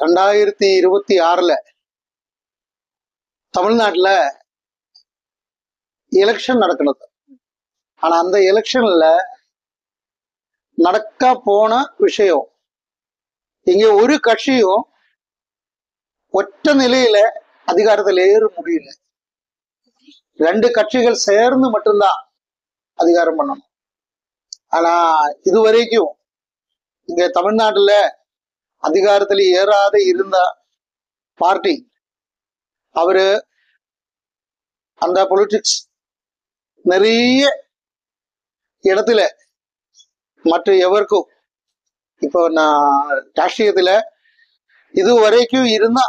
2026 தமிழ்நாட்டுல எலெக்ஷன் நடக்கிறது. ஆனா அந்த எலெக்ஷன்ல நடக்க போன விஷயம், இங்க ஒரு கட்சியும் ஒற்ற நிலையில அதிகாரத்தில் ஏற முடியல. 2 கட்சிகள் சேர்ந்து மட்டும்தான் அதிகாரம் பண்ணணும். ஆனா இதுவரைக்கும் இங்க தமிழ்நாட்டுல அதிகாரத்தில் ஏறாத இருந்த பார்ட்டி, அவரு அந்த பொலிட்டிக்ஸ் நிறைய இடத்துல மற்ற எவருக்கும், இப்போ நான் ராஷ்டிரியத்துல இதுவரைக்கும் இருந்த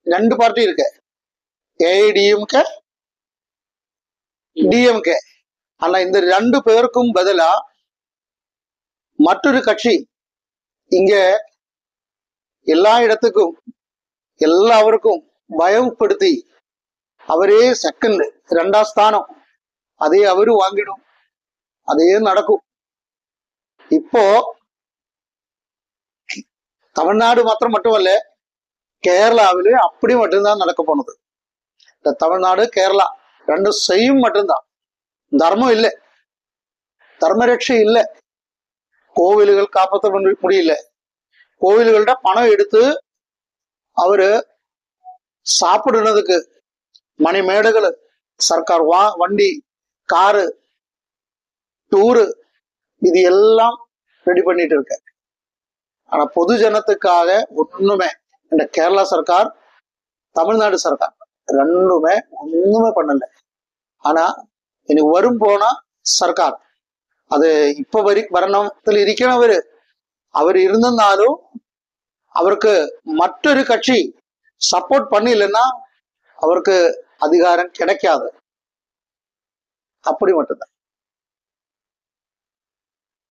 2 பார்ட்டி இருக்கு, ஏஐடிஎம்கே, டிஎம்கே. ஆனா இந்த 2 பேருக்கும் பதிலா மற்றொரு கட்சி இங்க எல்லா இடத்துக்கும் எல்லாருக்கும் பயப்படுத்தி அவரே செகண்ட் 2ஆம் ஸ்தானம் அதே அவரு வாங்கிடும், அதே நடக்கும். இப்போ தமிழ்நாடு மட்டுமல்ல, கேரளாவிலே அப்படி மட்டும்தான் நடக்க போனது. இந்த தமிழ்நாடு கேரளா 2 செய்யும் மட்டும்தான். தர்மம் இல்லை, தர்மரட்சை இல்லை, கோவில்கள் காப்பாற்ற முடியல. கோவில்கள்ட பணம் எடுத்து அவரு சாப்பிடுறதுக்கு மணி மேடைகள், சர்க்கார் வண்டி, காரு, டூரு, இது எல்லாம் ரெடி பண்ணிட்டு இருக்க. ஆனா பொது ஜனத்துக்காக ஒண்ணுமே இந்த கேரளா சர்க்கார், தமிழ்நாடு சர்க்கார் ரெண்டுமே ஒண்ணுமே பண்ணல. ஆனா இனி வரும் போனா சர்க்கார், அது இப்ப வரணத்தில் இருக்கிறவர், அவர் இருந்தாலும் அவருக்கு மற்றொரு கட்சி சப்போர்ட் பண்ணலன்னா அவருக்கு அதிகாரம் கிடைக்காது. அப்படி மட்டும்தான்.